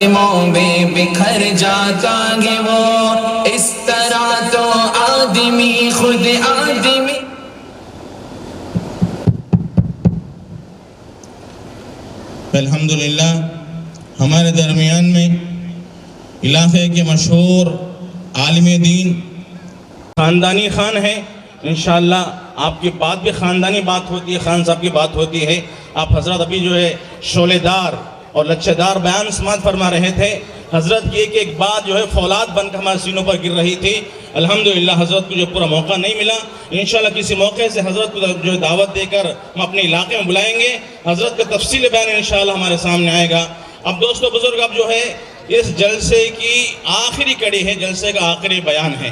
میں بکھر جاتا ہے وہ، اس طرح تو آدمی خود آدمی۔ الحمدللہ ہمارے درمیان میں علاقے کے مشہور عالم دین خاندانی خان ہے۔ انشاءاللہ آپ کی بات بھی خاندانی بات ہوتی ہے، خان صاحب کی بات ہوتی ہے۔ آپ حضرت ابھی جو ہے شعلے دار اور لچھے دار بیان سماعت فرما رہے تھے۔ حضرت کی ایک بات جو ہے فولاد بن کر ہمارے سینوں پر گر رہی تھی۔ الحمدللہ حضرت کو جو پورا موقع نہیں ملا، انشاءاللہ کسی موقع سے حضرت کو جو دعوت دے کر ہم اپنے علاقے میں بلائیں گے۔ حضرت کا تفصیل بیان انشاءاللہ ہمارے سامنے آئے گا۔ اب دوستو بزرگ، اب جو ہے اس جلسے کی آخری کڑی ہے، جلسے کا آخری بیان ہے۔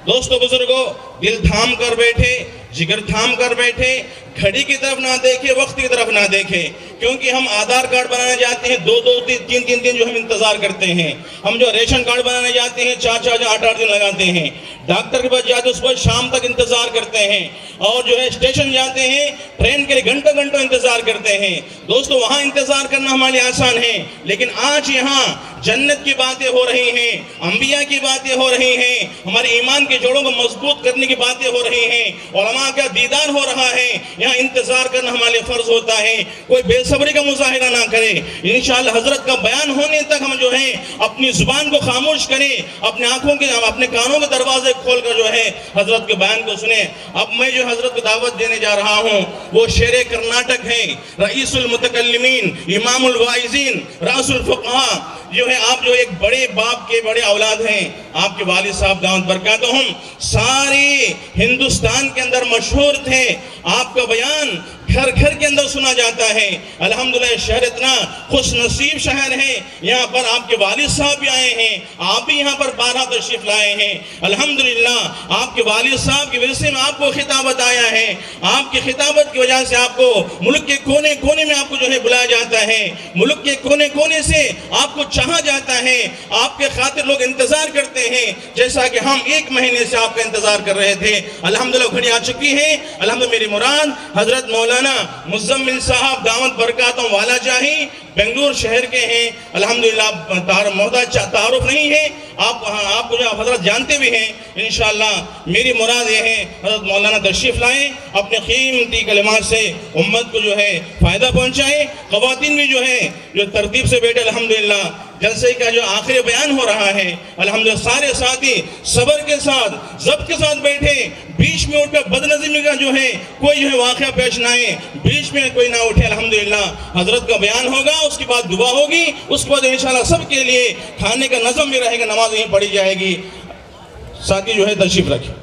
دوستو بزرگوں، دل تھام کر بیٹھے، جگر تھام کر بیٹھے، گھڑی کی طرف نہ دیکھے، وقت کی طرف نہ دیکھے، کیونکہ ہم آدھار کارڈ بنانے جاتے ہیں 2-2 3 جو ہم انتظار کرتے ہیں۔ ہم جو ریشن کارڈ بنانے جاتے ہیں 4 8 دن لگاتے ہیں۔ ڈاکٹر کے پاس جاتے ہیں، اس پر شام تک انتظار کرتے ہیں۔ اور جو ہے اسٹیشن جاتے ہیں، ٹرین کے لیے گھنٹوں انتظار کرتے ہیں۔ دوستو وہاں انتظار کرنا ہمارے لیے آسان ہے، لیکن آج یہاں جنت کی باتیں ہو رہی ہیں، انبیاء کی باتیں ہو رہی ہیں، ہمارے ایمان کے جوڑوں کو مضبوط کرنے کی باتیں ہو رہی ہیں، علماء کا دیدار ہو رہا ہے۔ یہاں انتظار کرنا ہمارے لیے فرض ہوتا ہے۔ کوئی بے صبری کا مظاہرہ نہ کرے۔ انشاءاللہ حضرت کا بیان ہونے تک ہم جو ہے اپنی زبان کو خاموش کریں، اپنے آنکھوں کے اپنے کانوں کے دروازے کھول کر جو ہے حضرت کے بیان کو سنیں۔ اب میں جو حضرت کو دعوت دینے جا رہا ہوں وہ شیر کرناٹک ہے، رئیس المتکلمین، امام الواعظین، رأس الفقہاء جو ہے۔ آپ جو ایک بڑے باپ کے بڑے اولاد ہیں، آپ کے والد صاحب دامت برکاتہم سارے ہندوستان کے اندر مشہور تھے۔ آپ کا بیان گھر گھر کے اندر سنا جاتا ہے۔ الحمدللہ یہ شہر اتنا خوش نصیب شہر ہے، یہاں پر آپ کے والد صاحب بھی آئے ہیں، آپ بھی یہاں پر 12 تشریف لائے ہیں۔ الحمدللہ آپ کے والد صاحب کی وجہ سے میں آپ کو خطابت آیا ہے۔ آپ کی خطابت کی وجہ سے آپ کو ملک کے کونے کونے میں آپ کو جو ہے بلایا جاتا ہے، ملک کے کونے کونے سے آپ کو چاہا جاتا ہے۔ آپ کے خاطر لوگ انتظار کرتے ہیں، جیسا کہ ہم 1 مہینے سے آپ کا انتظار کر رہے تھے۔ الحمدللہ گھڑی آ چکی ہے۔ الحمدللہ میری مراد حضرت مولانا مزمل صاحب دامت برکاتہم والا جاہی بنگلور شہر کے ہیں۔ الحمدللہ محتاج تعارف نہیں ہے، آپ کو جو حضرت جانتے بھی ہیں۔ انشاءاللہ میری مراد یہ ہے حضرت مولانا تشریف لائیں، اپنے قیمتی کلمات سے امت کو جو ہے فائدہ پہنچائیں۔ خواتین بھی جو ہے جو ترتیب سے بیٹھے، الحمدللہ جلسے کا جو آخری بیان ہو رہا ہے، الحمدللہ سارے ساتھی صبر کے ساتھ ضبط کے ساتھ بیٹھے، بیچ میں اٹھ کر بدنظمی کا جو ہے کوئی جو ہے واقعہ پیش نہ آئے، بیچ میں کوئی نہ اٹھے۔ الحمدللہ حضرت کا بیان ہوگا، اس کے بعد دعا ہوگی، اس کے بعد انشاءاللہ سب کے لیے کھانے کا نظم بھی رہے گا، نماز یہیں پڑھی جائے گی۔ ساتھی جو ہے تشریف رکھیں،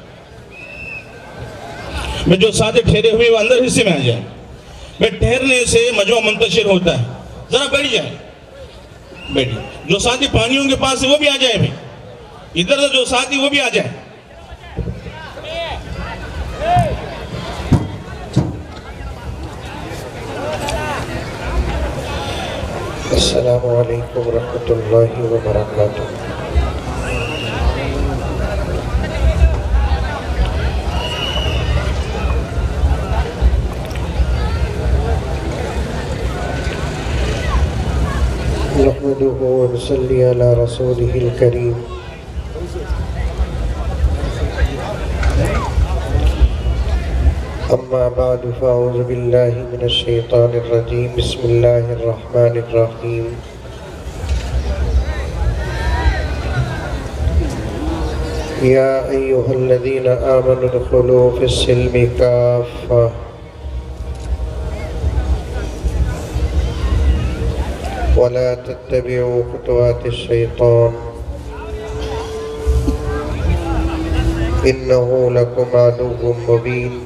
میں جو ساتھی ٹھہرے ہوئے وہ اندر حصے میں آ جائیں۔ میں ٹھہرنے سے مجمع منتشر ہوتا ہے، ذرا بیٹھ جائیں، بیٹھیں۔ جو ساتھی پانیوں کے پاس ہے وہ بھی آ جائے، ادھر سے جو ساتھی وہ بھی آ جائے۔ السلام علیکم ورحمۃ اللہ وبرکاتہ۔ نحمده ونصلي على رسوله الكريم۔ اما بعد فاعوذ باللہ من الشیطان الرجیم، بسم اللہ الرحمن الرحیم۔ یا ایہا الذین آمنوا ادخلوا فی السلم کافۃ ولا تتبعوا خطوات الشیطان انہ لکم عدو مبین۔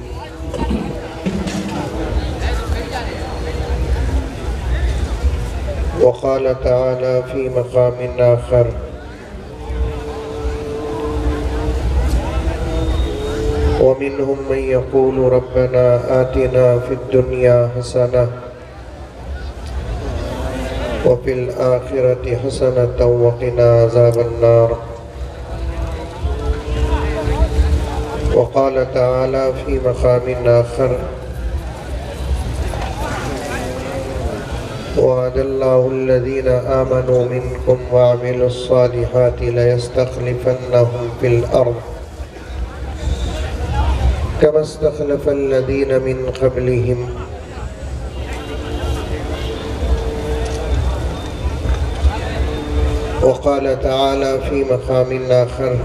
وقال تعالى في مقام آخر ومنهم من يقول ربنا آتنا في الدنيا حسنة وفي الآخرة حسنة وقنا عذاب النار۔ وقال تعالى في مقام آخر وعد الله الذين آمنوا منكم وعملوا الصالحات ليستخلفنهم في الأرض كما استخلف الذين من قبلهم وقال تعالى في مقام آخر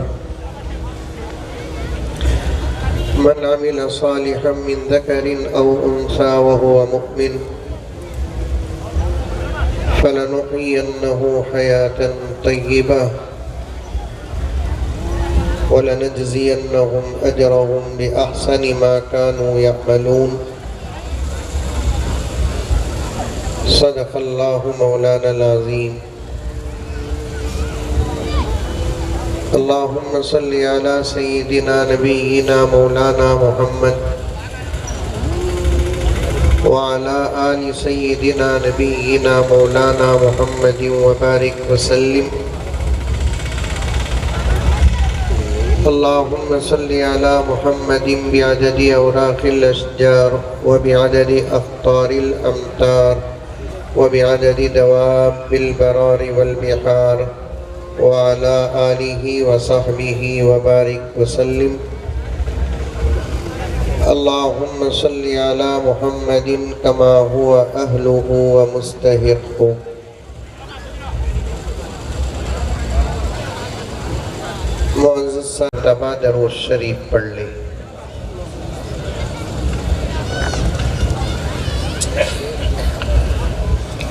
من عمل صالحا من ذكر أو أنثى وهو مؤمن فلنحيينه حياة طيبة ولنجزينهم أجرهم بأحسن ما كانوا يعملون صدق الله مولانا العظيم اللهم صل على سيدنا نبينا مولانا محمد وعلى آل سيدنا نبينا مولانا محمد وبارك وسلم اللهم صل على محمد بعدد أوراق الأشجار وبعدد أقطار الأمطار وبعدد دواب البرار والبحار وعلى آله وصحبه وبارك وسلم اللهم صل على محمد كما هو أهله ومستحقه معزز صاحبہ درود شریف پڑھ لیں۔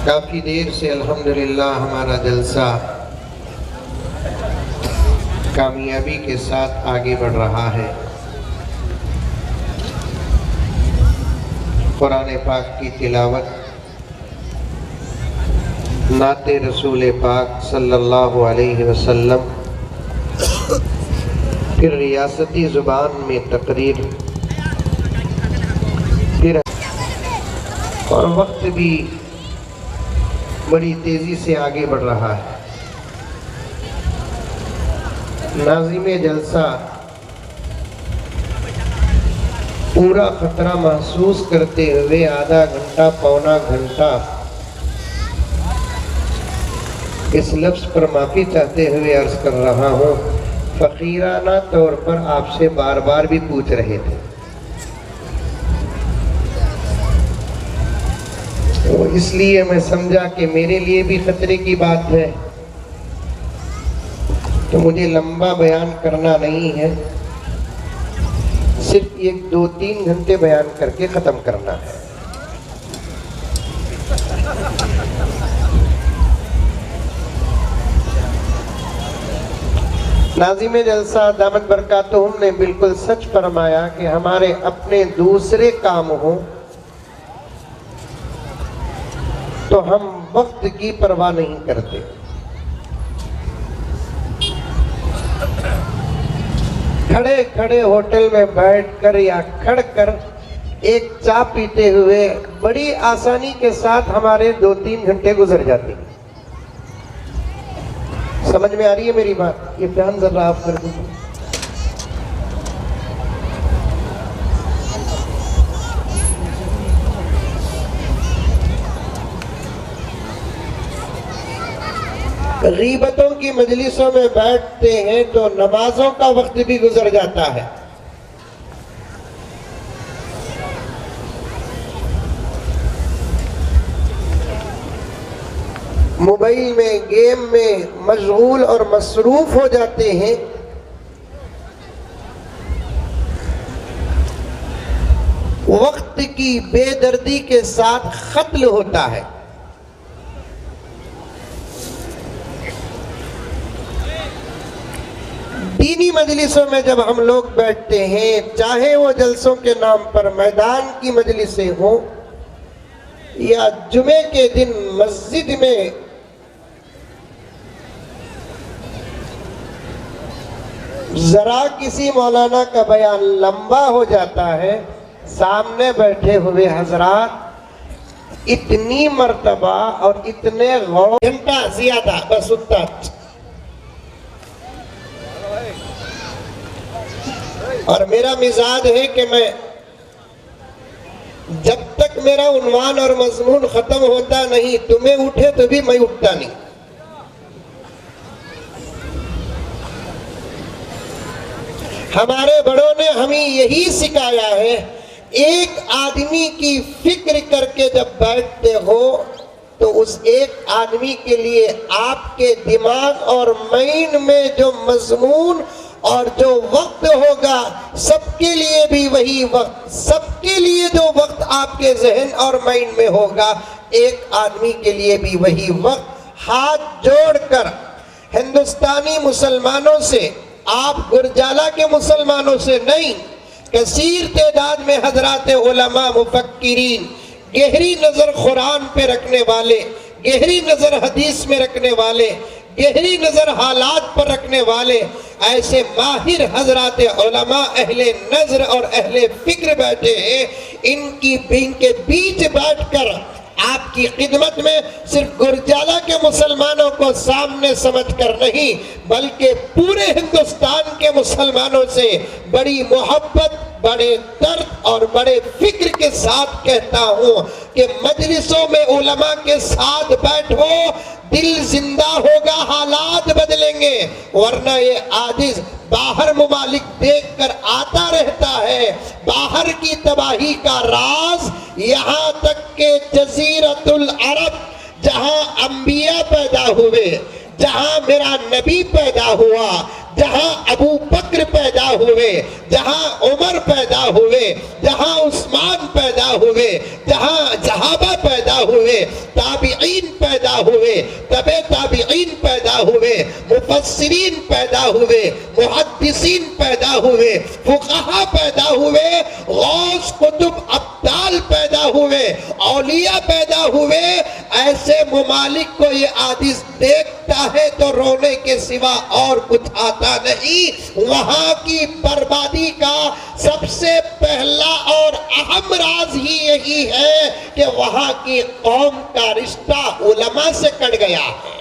کافی دیر سے الحمدللہ ہمارا جلسہ کامیابی کے ساتھ آگے بڑھ رہا ہے۔ قرآن پاک کی تلاوت، نعت رسول پاک صلی اللہ علیہ وسلم، پھر ریاستی زبان میں تقریر، پھر اور وقت بھی بڑی تیزی سے آگے بڑھ رہا ہے۔ ناظم جلسہ پورا خطرہ محسوس کرتے ہوئے آدھا گھنٹہ پونا گھنٹہ اس لفظ پر معافی چاہتے ہوئے عرض کر رہا ہوں، فقیرانہ طور پر آپ سے بار بار بھی پوچھ رہے تھے، تو اس لیے میں سمجھا کہ میرے لیے بھی خطرے کی بات ہے تو مجھے لمبا بیان کرنا نہیں ہے، صرف 1-2-3 گھنٹے بیان کر کے ختم کرنا ہے۔ ناظم جلسہ دامت برکاتہم نے بالکل سچ فرمایا کہ ہمارے اپنے دوسرے کام ہوں تو ہم وقت کی پرواہ نہیں کرتے۔ کھڑے کھڑے ہوٹل میں بیٹھ کر یا کھڑ کر ایک چائے پیتے ہوئے بڑی آسانی کے ساتھ ہمارے 2-3 گھنٹے گزر جاتے ہیں۔ سمجھ میں آ رہی ہے میری بات؟ یہ فین ذرا آپ کر دیں۔ غیبتوں کی مجلسوں میں بیٹھتے ہیں تو نمازوں کا وقت بھی گزر جاتا ہے۔ موبائل میں گیم میں مشغول اور مصروف ہو جاتے ہیں، وقت کی بے دردی کے ساتھ قتل ہوتا ہے۔ دینی مجلسوں میں جب ہم لوگ بیٹھتے ہیں، چاہے وہ جلسوں کے نام پر میدان کی مجلسیں ہوں یا جمعے کے دن مسجد میں ذرا کسی مولانا کا بیان لمبا ہو جاتا ہے، سامنے بیٹھے ہوئے حضرات اتنی مرتبہ اور اتنے غور گھنٹہ زیادہ بس اتنا، اور میرا مزاج ہے کہ میں جب تک تک میرا عنوان اور مضمون ختم ہوتا نہیں، تمہیں اٹھے تو بھی میں اٹھتا نہیں۔ ہمارے بڑوں نے ہمیں یہی سکھایا ہے، ایک آدمی کی فکر کر کے جب بیٹھتے ہو تو اس ایک آدمی کے لیے آپ کے دماغ اور مائنڈ میں جو مضمون اور جو وقت ہوگا، سب کے لیے بھی وہی وقت، سب کے لیے جو وقت آپ کے ذہن اور مائنڈ میں ہوگا، ایک آدمی کے لیے بھی وہی وقت۔ ہاتھ جوڑ کر ہندوستانی مسلمانوں سے، آپ گرجالہ کے مسلمانوں سے نہیں، کثیر تعداد میں حضرات علماء مفکرین، گہری نظر قرآن پہ رکھنے والے، گہری نظر حدیث میں رکھنے والے، گہری نظر حالات پر رکھنے والے، ایسے ماہر حضرات علماء اہل نظر اور اہل فکر بیٹھے ہیں۔ ان کے بیچ بیٹھ کر آپ کی خدمت میں صرف گرجالہ کے مسلمانوں کو سامنے سمجھ کر نہیں، بلکہ پورے ہندوستان کے مسلمانوں سے بڑی محبت، بڑے درد اور بڑے فکر کے ساتھ کہتا ہوں کہ مجلسوں میں علماء کے ساتھ بیٹھو، دل زندہ ہوگا، حالات بدلیں گے، ورنہ یہ عاجز باہر ممالک دیکھ کر آتا رہتا ہے۔ باہر کی تباہی کا راز یہاں تک کہ جزیرۃ العرب، جہاں انبیاء پیدا ہوئے، جہاں میرا نبی پیدا ہوا، جہاں ابو بکر پیدا ہوئے، جہاں عمر پیدا ہوئے، جہاں عثمان پیدا ہوئے، جہاں صحابہ پیدا ہوئے، تابعین پیدا ہوئے، تبع تابعین پیدا ہوئے، مفسرین پیدا ہوئے، محدثین پیدا ہوئے، فقہا پیدا ہوئے، غوث قطب ابدال پیدا ہوئے، اولیاء پیدا ہوئے۔ ایسے ممالک کو یہ عاجز دیکھتا ہے تو رونے کے سوا اور کچھ آتا نہیں۔ وہاں کی بربادی کا سب سے پہلا اور اہم راز ہی یہی ہے کہ وہاں کی قوم کا رشتہ علماء سے کٹ گیا ہے۔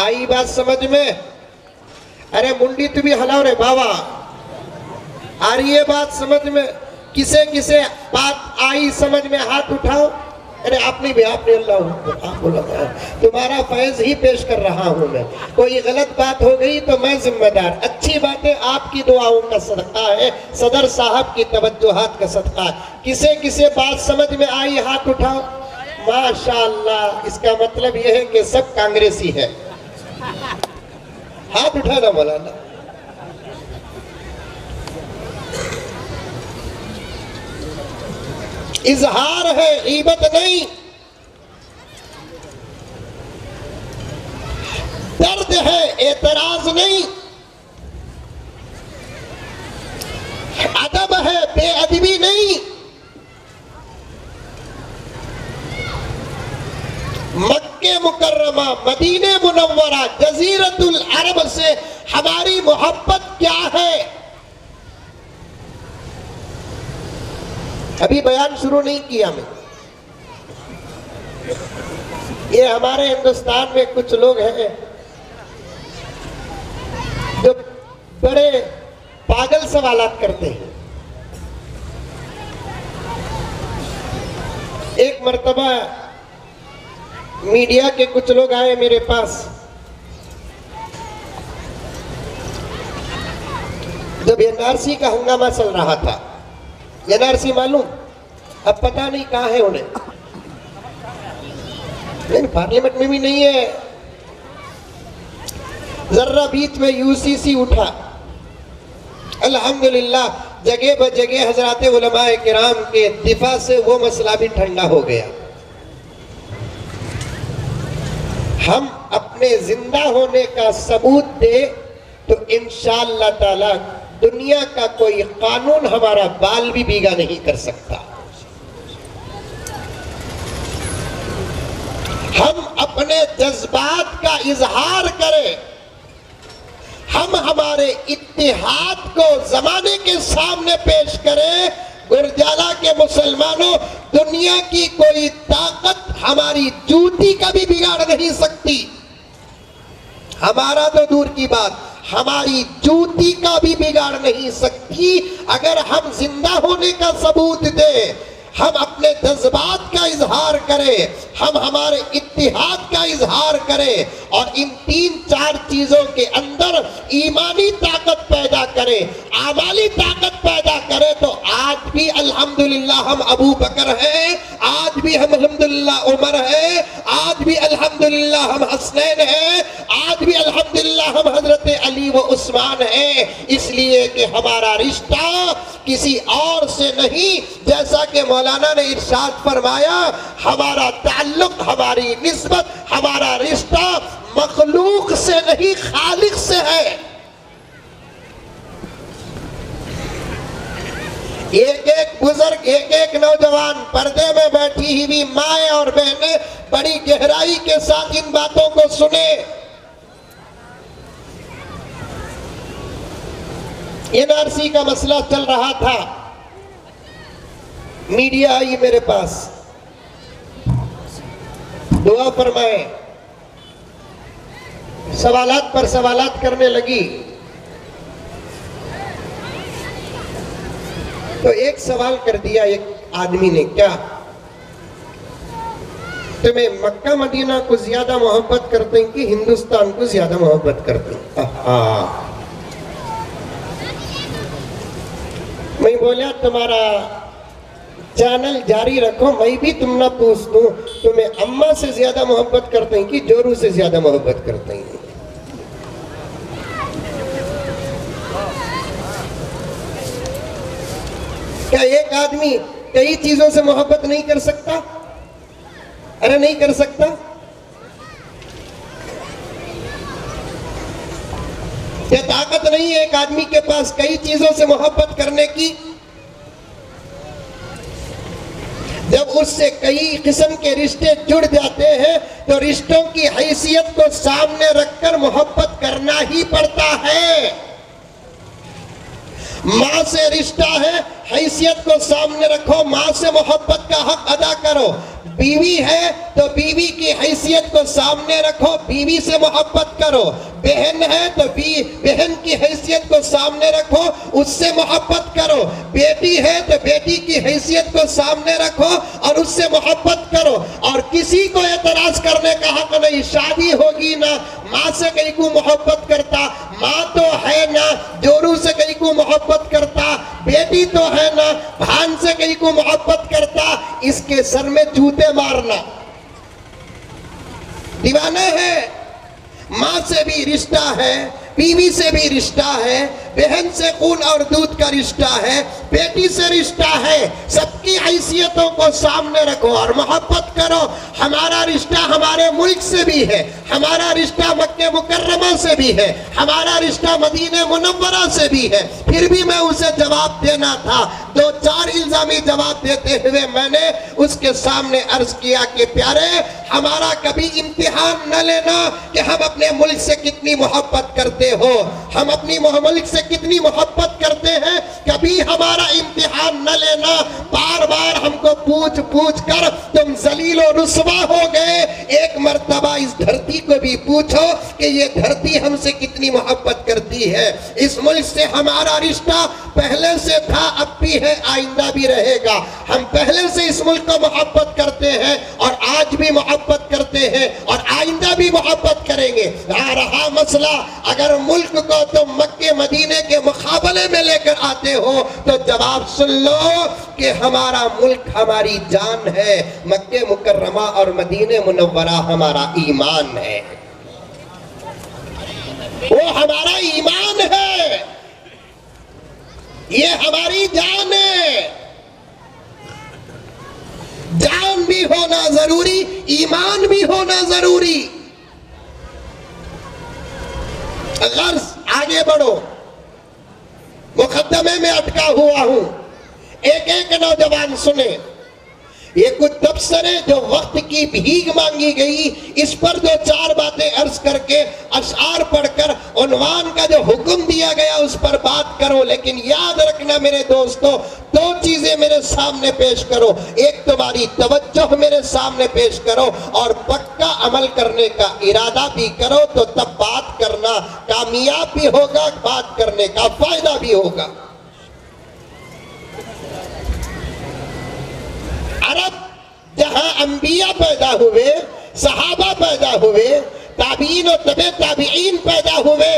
آئی بات سمجھ میں؟ ارے منڈی تو بھی ہلاؤ رے بابا، آ رہی ہے بات سمجھ میں؟ کسے بات آئی سمجھ میں؟ ہاتھ اٹھاؤ۔ ارے آپ نہیں بھی، آپ نے اللہ آپ بولا، تمہارا فیض ہی پیش کر رہا ہوں میں۔ کوئی غلط بات ہو گئی تو میں ذمہ دار۔ اچھی باتیں آپ کی دعاؤں کا صدقہ ہے، صدر صاحب کی توجہات کا صدقہ ہے۔ کسے بات سمجھ میں آئی؟ ہاتھ اٹھاؤ۔ ماشاءاللہ، اس کا مطلب یہ ہے کہ سب کانگریسی ہے۔ ہاتھ اٹھانا مولانا۔ اظہار ہے، غیبت نہیں۔ درد ہے، اعتراض نہیں۔ ادب ہے، بے ادبی نہیں۔ مکہ مکرمہ، مدینہ منورہ، جزیرۃ العرب سے ہماری محبت کیا ہے؟ ابھی بیان شروع نہیں کیا میں۔ یہ ہمارے ہندوستان میں کچھ لوگ ہیں جو بڑے پاگل سوالات کرتے ہیں۔ ایک مرتبہ میڈیا کے کچھ لوگ آئے میرے پاس، جب NRC کا ہنگامہ چل رہا تھا۔ NRC معلوم؟ اب پتہ نہیں کہاں ہے انہیں، لیکن پارلیمنٹ میں بھی نہیں ہے۔ ذرہ بیچ میں UCC اٹھا، الحمدللہ جگہ بجگہ حضرات علماء کرام کے دفاع سے وہ مسئلہ بھی ٹھنڈا ہو گیا۔ ہم اپنے زندہ ہونے کا ثبوت دے تو انشاءاللہ تعالی دنیا کا کوئی قانون ہمارا بال بھی بھیگا نہیں کر سکتا۔ ہم اپنے جذبات کا اظہار کریں، ہم ہمارے اتحاد کو زمانے کے سامنے پیش کریں۔ گرجالہ کے مسلمانوں، دنیا کی کوئی طاقت ہماری جوتی کا بھی بگاڑ نہیں سکتی۔ ہمارا تو دور کی بات، ہماری جوتی کا بھی بگاڑ نہیں سکتی اگر ہم زندہ ہونے کا ثبوت دیں، ہم اپنے جذبات کا اظہار کریں، ہم ہمارے اتحاد کا اظہار کریں اور ان 3-4 چیزوں کے اندر ایمانی طاقت پیدا کریں، اعمالی طاقت پیدا کریں، تو آج بھی الحمدللہ ہم ابو بکر ہیں، آج بھی ہم الحمدللہ عمر ہیں، آج بھی الحمدللہ ہم حسنین ہیں، آج بھی الحمدللہ ہم حضرت علی و عثمان ہیں، اس لیے کہ ہمارا رشتہ کسی اور سے نہیں، جیسا کہ مولانا نے ارشاد فرمایا ہمارا تعلق، ہماری نسبت، ہمارا رشتہ مخلوق سے نہیں خالق سے ہے۔ ایک ایک بزرگ، ایک ایک نوجوان، پردے میں بیٹھی ہوئی مائیں اور بہنیں بڑی گہرائی کے ساتھ ان باتوں کو سنیں۔ NRC کا مسئلہ چل رہا تھا، میڈیا آئی میرے پاس، دعا فرمائیں، سوالات پر سوالات کرنے لگی، تو ایک سوال کر دیا ایک آدمی نے، کیا تمہیں مکہ مدینہ کو زیادہ محبت کرتے ہیں کہ ہندوستان کو زیادہ محبت کرتے ہیں؟ میں بولا تمہارا چینل جاری رکھو، میں بھی تم نہ پوچھ دوں تمہیں اماں سے زیادہ محبت کرتے ہیں کہ جورو سے زیادہ محبت کرتے ہیں؟ کیا ایک آدمی کئی چیزوں سے محبت نہیں کر سکتا؟ ارے نہیں کر سکتا؟ کیا طاقت نہیں ہے ایک آدمی کے پاس کئی چیزوں سے محبت کرنے کی؟ جب اس سے کئی قسم کے رشتے جڑ جاتے ہیں تو رشتوں کی حیثیت کو سامنے رکھ کر محبت کرنا ہی پڑتا ہے۔ ماں سے رشتہ ہے، حیثیت کو سامنے رکھو، ماں سے محبت کا حق ادا کرو۔ بیوی ہے تو بیوی کی حیثیت کو سامنے رکھو، بیوی سے محبت کرو۔ بہن ہے تو بہن کی حیثیت کو سامنے رکھو، اس سے محبت کرو۔ بیٹی ہے تو بیٹی کی حیثیت کو سامنے رکھو اور اس سے محبت کرو۔ اور کسی کو اعتراض کرنے کا حق نہیں، شادی ہوگی نا، ماں سے کئی کو محبت کرتا، ماں تو ہے نا، جورو سے کئی کو محبت کرتا، بیٹی تو ہے نا، بھان سے کئی کو محبت کرتا، اس کے سر میں جوتے مارنا۔ دیوانہ ہے۔ ماں سے بھی رشتہ ہے، بیوی سے بھی رشتہ ہے، بہن سے خون اور دودھ کا رشتہ ہے، بیٹی سے رشتہ ہے، سب کی حیثیتوں کو سامنے رکھو اور محبت کرو۔ ہمارا رشتہ ہمارے ملک سے بھی ہے، ہمارا رشتہ مکہ مکرمہ سے بھی ہے، ہمارا رشتہ مدینہ منورہ سے بھی ہے، پھر بھی میں اسے جواب دینا تھا۔ 2-4 الزامی جواب دیتے ہوئے میں نے اس کے سامنے عرض کیا کہ پیارے، ہمارا کبھی امتحان نہ لینا کہ ہم اپنے ملک سے کتنی محبت کرتے ہو، ہم اپنی ملک سے کتنی محبت کرتے ہیں، کبھی ہمارا امتحان نہ لینا۔ بار بار ہم کو پوچھ پوچھ کر تم ذلیل و رسوا ہو گئے۔ ایک مرتبہ اس دھرتی کو بھی پوچھو کہ یہ دھرتی ہم سے کتنی محبت کرتی ہے۔ اس ملک سے ہمارا رشتہ پہلے سے تھا، اب بھی ہے، آئندہ بھی رہے گا۔ ہم پہلے سے اس ملک کو محبت کرتے ہیں اور آج بھی محبت کرتے ہیں اور آئندہ بھی محبت کریں گے۔ رہا مسئلہ اگر ملک کو تم مکہ مدینے کے مقابلے میں لے کر آتے ہو تو جواب سن لو کہ ہمارا ملک ہماری جان ہے، مکہ مکرمہ اور مدینہ منورہ ہمارا ایمان ہے، وہ ہمارا ایمان ہے، یہ ہماری جان ہے۔ جان بھی ہونا ضروری، ایمان بھی ہونا ضروری۔ غرض آگے بڑھو، مقدمے میں اٹکا ہوا ہوں، ایک ایک نوجوان سنیں۔ یہ کچھ تبصرے جو وقت کی بھیک مانگی گئی، اس پر 2-4 باتیں عرض کر کے اشعار پڑھ کر عنوان کا جو حکم دیا گیا اس پر بات کرو، لیکن یاد رکھنا میرے دوستو، دو چیزیں میرے سامنے پیش کرو، ایک تمہاری توجہ میرے سامنے پیش کرو اور پکا عمل کرنے کا ارادہ بھی کرو، تو تب بات کرنا کامیاب بھی ہوگا، بات کرنے کا فائدہ بھی ہوگا۔ عرب جہاں انبیاء پیدا ہوئے، صحابہ پیدا ہوئے، تابعین و تبع تابعین پیدا ہوئے،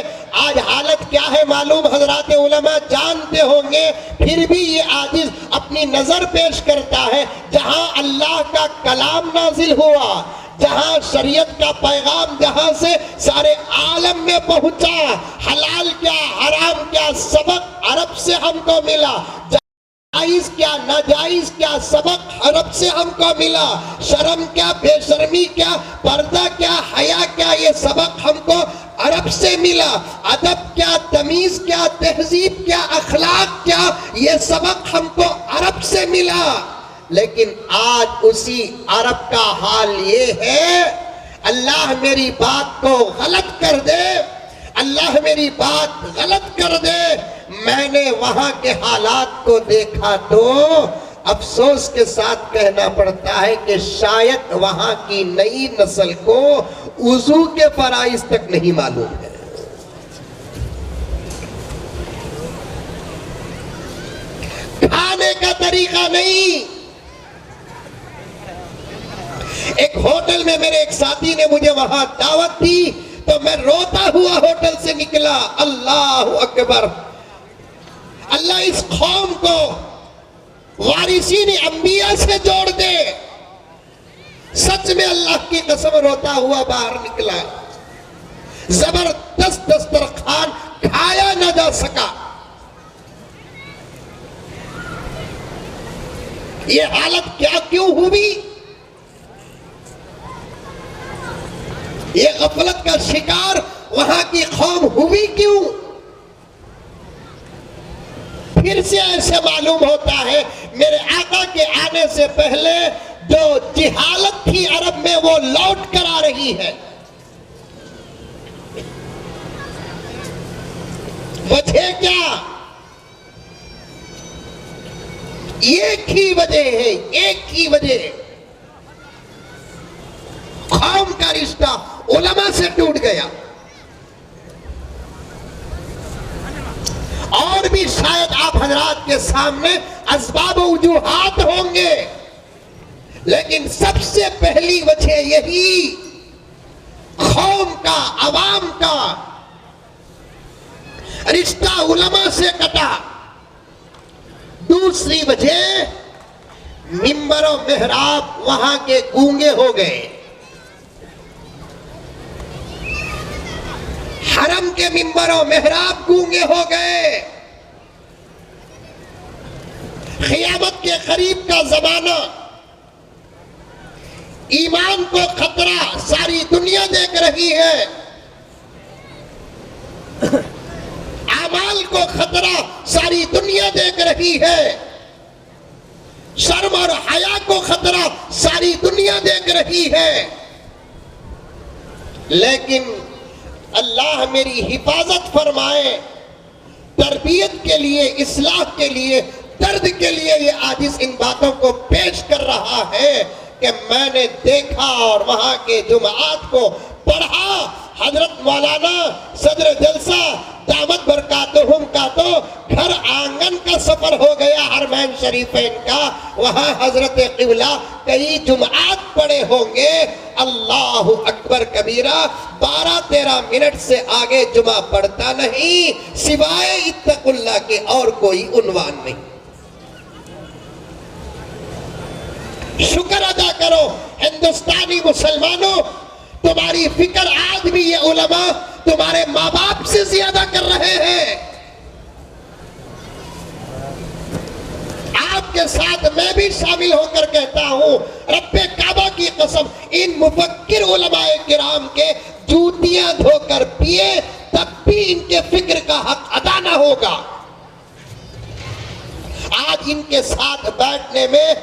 آج حالت کیا ہے معلوم حضرات علماء جانتے ہوں گے، پھر بھی یہ عاجز اپنی نظر پیش کرتا ہے، جہاں اللہ کا کلام نازل ہوا، جہاں شریعت کا پیغام جہاں سے سارے عالم میں پہنچا، حلال کیا حرام کیا سبق عرب سے ہم کو ملا، جائز کیا ناجائز کیا سبق عرب سے ہم کو ملا، شرم کیا بے شرمی کیا پردہ کیا حیا کیا یہ سبق ہم کو عرب سے ملا، ادب کیا تمیز کیا تہذیب کیا اخلاق کیا یہ سبق ہم کو عرب سے ملا۔ لیکن آج اسی عرب کا حال یہ ہے، اللہ میری بات کو غلط کر دے، اللہ میری بات غلط کر دے، میں نے وہاں کے حالات کو دیکھا تو افسوس کے ساتھ کہنا پڑتا ہے کہ شاید وہاں کی نئی نسل کو وضو کے فرائض تک نہیں معلوم ہے۔ کھانے کا طریقہ نہیں۔ ایک ہوٹل میں میرے ایک ساتھی نے مجھے وہاں دعوت دی تو میں روتا ہوا ہوٹل سے نکلا، اللہ اکبر، اللہ اس قوم کو وارثین انبیاء سے جوڑ دے، سچ میں اللہ کی قسم روتا ہوا باہر نکلا، زبردست دسترخوان کھایا نہ جا سکا۔ یہ حالت کیا کیوں ہوئی؟ یہ غفلت کا شکار وہاں کی قوم ہوئی کیوں؟ پھر سے ایسے معلوم ہوتا ہے میرے آقا کے آنے سے پہلے جو جہالت تھی عرب میں وہ لوٹ کر آ رہی ہے۔ وجہ کیا؟ ایک ہی وجہ ہے، ایک ہی وجہ، قوم کا رشتہ علماء سے ٹوٹ گیا۔ اور بھی شاید آپ حضرات کے سامنے اسباب و وجوہات ہوں گے، لیکن سب سے پہلی وجہ یہی، قوم کا عوام کا رشتہ علماء سے کٹا۔ دوسری وجہ، منبر و محراب وہاں کے گونگے ہو گئے، حرم کے منبر و محراب گونگے ہو گئے۔ قیامت کے قریب کا زمانہ، ایمان کو خطرہ ساری دنیا دیکھ رہی ہے، اعمال کو خطرہ ساری دنیا دیکھ رہی ہے، شرم اور حیا کو خطرہ ساری دنیا دیکھ رہی ہے، لیکن اللہ میری حفاظت فرمائے، تربیت کے لیے، اصلاح کے لیے، درد کے لیے یہ عاجز ان باتوں کو پیش کر رہا ہے کہ میں نے دیکھا اور وہاں کے جماعت کو پڑھا۔ حضرت مولانا صدر جلسہ دامت برکاتہم کا تو گھر آنگن کا سفر ہو گیا حرمین شریفین کا، وہاں حضرت قبلہ کئی جمعات پڑے ہوں گے، اللہ اکبر کبیرہ، 12-13 منٹ سے آگے جمعہ پڑھتا نہیں، سوائے اتقوا اللہ کے اور کوئی عنوان نہیں۔ شکر ادا کرو ہندوستانی مسلمانوں، تمہاری فکر آج بھی یہ علماء تمہارے ماں باپ سے زیادہ کر رہے ہیں۔ آپ کے ساتھ میں بھی شامل ہو کر کہتا ہوں، رب کعبہ کی قسم، ان مفکر علماء کرام کے جوتیاں دھو کر پیے تب بھی ان کے فکر کا حق ادا نہ ہوگا۔ آج ان کے ساتھ بیٹھنے میں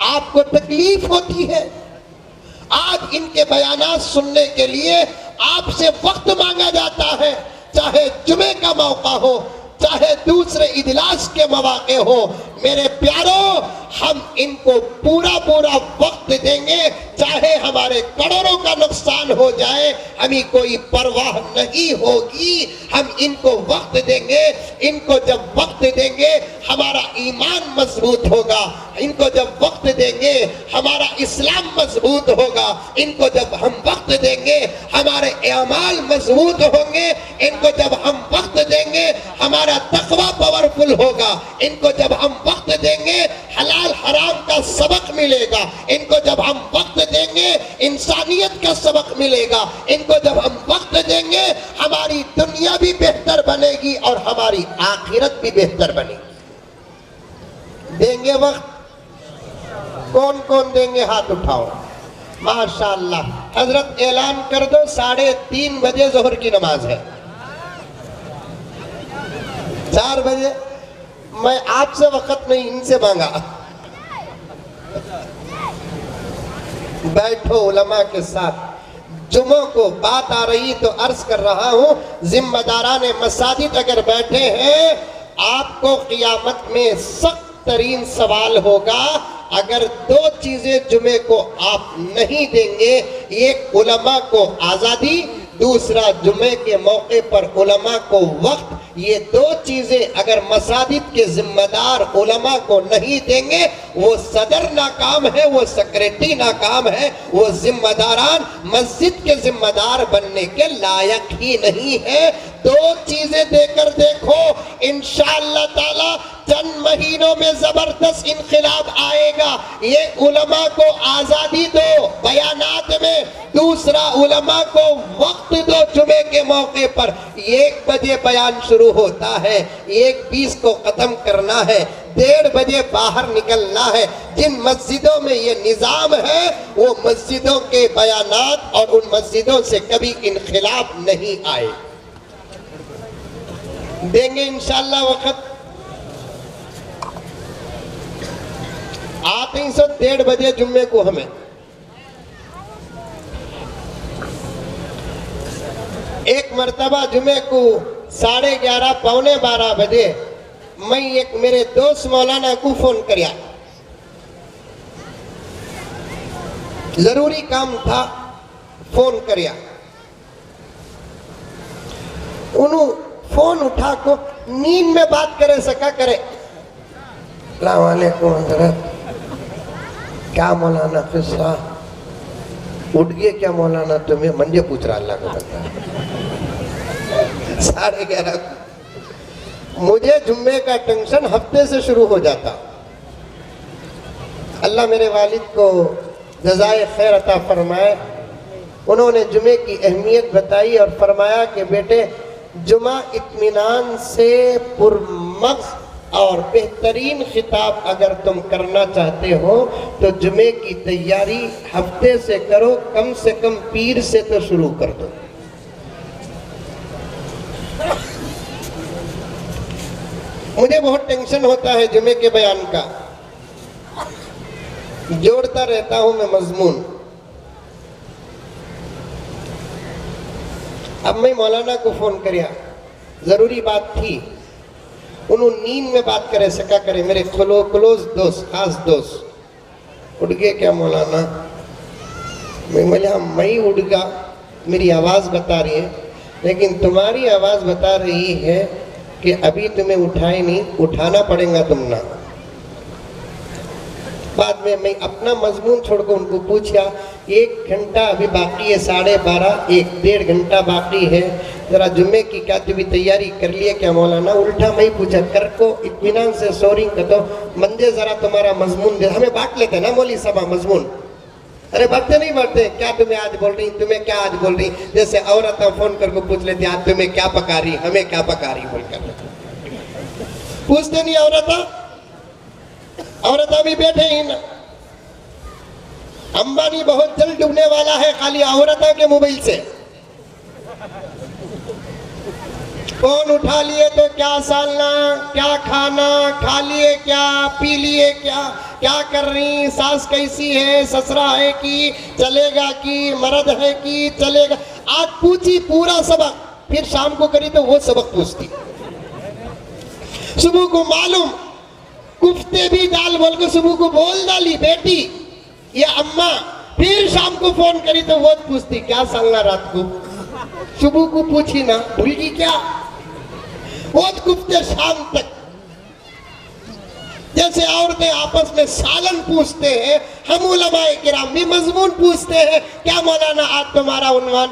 آپ کو تکلیف ہوتی ہے، آج ان کے بیانات سننے کے لیے آپ سے وقت مانگا جاتا ہے، چاہے چاہے جمعے کا موقع ہو، چاہے دوسرے اجلاس کے مواقع ہو، میرے پیاروں ہم ان کو پورا وقت دیں گے، چاہے ہمارے کروڑوں کا نقصان ہو جائے ہمیں کوئی پرواہ نہیں ہوگی، ہم ان کو وقت دیں گے۔ ان کو جب وقت دیں گے ہمارا ایمان مضبوط ہوگا، ان کو جب وقت دیں گے ہمارا اسلام مضبوط ہوگا، ان کو جب ہم وقت دیں گے ہمارے اعمال مضبوط ہوں گے، ان کو جب ہم وقت دیں گے ہمارا تقوی پاورفل ہوگا، ان کو جب ہم وقت دیں گے حلال حرام کا سبق ملے گا، ان کو جب ہم وقت دیں گے انسانیت کا سبق ملے گا، ان کو جب ہم وقت دیں گے ہماری دنیا بھی بہتر بنے گی اور ہماری آخرت بھی بہتر بنے گی۔ دیں گے وقت؟ کون کون دیں گے؟ ہاتھ اٹھاؤ۔ ماشاءاللہ، حضرت اعلان کر دو 3:30 بجے ظہر کی نماز ہے، 4 بجے میں آپ سے وقت نہیں ان سے مانگا۔ بیٹھو علماء کے ساتھ، جمعہ کو بات آ رہی تو عرض کر رہا ہوں، ذمہ داران مساجد اگر بیٹھے ہیں آپ کو قیامت میں سخت ترین سوال ہوگا اگر 2 چیزیں جمعے کو آپ نہیں دیں گے، ایک علماء کو آزادی، دوسرا جمعے کے موقع پر علماء کو وقت۔ یہ 2 چیزیں اگر مساجد کے ذمہ دار علماء کو نہیں دیں گے وہ صدر ناکام ہے، وہ سیکریٹری ناکام ہے، وہ ذمہ داران مسجد کے ذمہ دار بننے کے لائق ہی نہیں ہے۔ 2 چیزیں دے کر دیکھو، انشاءاللہ تعالی چند مہینوں میں زبردست انقلاب آئے گا۔ یہ علماء کو آزادی دو بیانات میں، دوسرا علماء کو وقت دو جمعے کے موقع پر۔ 1 بجے بیان شروع ہوتا ہے، 1:20 کو ختم کرنا ہے، 1:30 بجے باہر نکلنا ہے۔ جن مسجدوں میں یہ نظام ہے وہ مسجدوں کے بیانات اور ان مسجدوں سے کبھی انقلاب نہیں آئے۔ دیں گے انشاءاللہ وقت؟ آتے ہیں 1:30 بجے جمعے کو ہمیں۔ ایک مرتبہ جمعے کو 11:30 پونے 12 بجے میں ایک میرے دوست مولانا کو فون کریا، ضروری کام تھا، فون کریا۔ انہوں فون اٹھا کو نیند میں بات کرے سکا کرے، السلام علیکم حضرت، کیا مولانا قصہ؟ اٹھ گئے کیا مولانا؟ تمہیں منجے پوچھ رہا، اللہ کو بتا۔ 11:30 مجھے جمعے کا ٹینشن ہفتے سے شروع ہو جاتا۔ اللہ میرے والد کو جزائے خیر عطا فرمائے، انہوں نے جمعے کی اہمیت بتائی اور فرمایا کہ بیٹے جمعہ اطمینان سے پرمغز اور بہترین خطاب اگر تم کرنا چاہتے ہو تو جمعے کی تیاری ہفتے سے کرو، کم سے کم پیر سے تو شروع کر دو۔ مجھے بہت ٹینشن ہوتا ہے جمعے کے بیان کا، جوڑتا رہتا ہوں میں مضمون۔ اب میں مولانا کو فون کریا، ضروری بات تھی، انہوں نیند میں بات کرے سکا کرے، میرے کلوز دوست، خاص دوست۔ اٹھ گئے کیا مولانا؟ میں بولا میں اٹھ گا، میری آواز بتا رہی ہے، لیکن تمہاری آواز بتا رہی ہے کہ ابھی تمہیں اٹھائے نہیں، اٹھانا پڑے گا تم نہ۔ بعد میں اپنا مضمون چھوڑ کر ان کو پوچھا 1 گھنٹہ ابھی باقی ہے، 12:30، 1-1.5 گھنٹہ باقی ہے، ذرا جمعے کی کیا تمہیں تیاری کر لیے کیا مولانا؟ الٹا میں پوچھا کر کو اطمینان سے سوری کر دو، منجے ذرا تمہارا مضمون دے، ہمیں بانٹ لیتے نا مولوی صاحب مضمون، ارے بانٹتے نہیں بانٹتے، کیا تمہیں آج بول رہی، تمہیں کیا آج بول رہی، جیسے عورتیں فون کر کو پوچھ لیتی آج تمہیں کیا پکا رہی، ہمیں کیا پکا رہی بول کر پوچھتے نہیں عورتیں بھی بیٹھے ہی نا۔ امبانی بہت جلد ڈوبنے والا ہے خالی عورتوں کے موبائل سے، فون اٹھا لیے تو کیا سالنا، کیا کھانا، کھا لیے کیا، پی لیے کیا کر رہی، ساس کیسی ہے، سسرا ہے کی چلے گا کی، مرد ہے کی چلے گا، آج پوچھی پورا سبق۔ پھر شام کو کری تو وہ سبق پوچھتی. صبح کو معلوم کفتے بھی ڈال بول کے صبح کو بول ڈالی بیٹی یا اماں. پھر شام کو فون کری تو وہ پوچھتی کیا سالنا رات کو. صبح کو پوچھی نا بھول گی کیا. وہ کفتے شام تک. جیسے عورتیں آپس میں سالن پوچھتے ہیں ہم علماء کرام بھی مضمون پوچھتے ہیں. کیا مولانا آج تمہارا عنوان.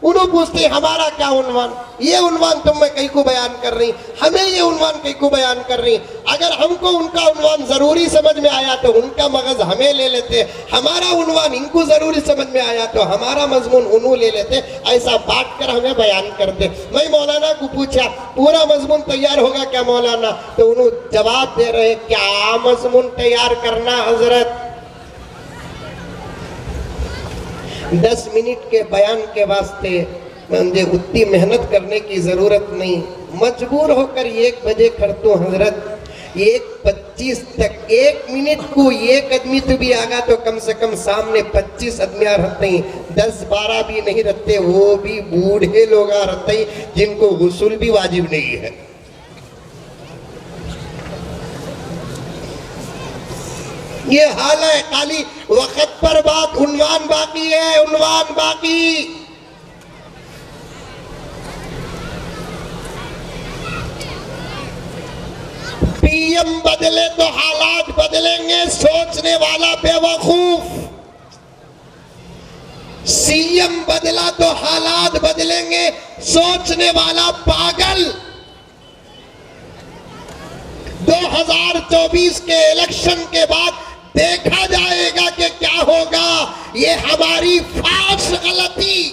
انہوں پوچھتے ہیں ہمارا کیا عنوان. یہ عنوان تم میں کئی کو بیان کر رہی ہمیں یہ عنوان کئی کو بیان کر رہی. اگر ہم کو ان کا عنوان ضروری سمجھ میں آیا تو ان کا مغز ہمیں لے لیتے. ہمارا عنوان ان کو ضروری سمجھ میں آیا تو ہمارا مضمون انہوں لے لیتے. ایسا بانٹ کر ہمیں بیان کرتے. میں مولانا کو پوچھا پورا مضمون تیار ہوگا کیا مولانا. تو انہوں جواب دے رہے کیا مضمون تیار کرنا حضرت. 10 منٹ کے بیان کے واسطے مجھے اتنی محنت کرنے کی ضرورت نہیں. مجبور ہو کر 1 بجے کرتا ہوں حضرت. 1:25 تک 1 منٹ کو 1 آدمی تو بھی آگا تو کم سے کم سامنے 25 آدمیاں رہتے ہیں. 10-12 بھی نہیں رہتے. وہ بھی بوڑھے لوگ رہتے ہیں جن کو غسل بھی واجب نہیں ہے. یہ حال ہے. خالی وقت پر بات. عنوان باقی ہے. عنوان باقی. پی ایم بدلے تو حالات بدلیں گے. سوچنے والا بے وقوف. سی ایم بدلا تو حالات بدلیں گے. سوچنے والا پاگل. 2024 کے الیکشن کے بعد دیکھا جائے گا کہ کیا ہوگا. یہ ہماری فاش غلطی.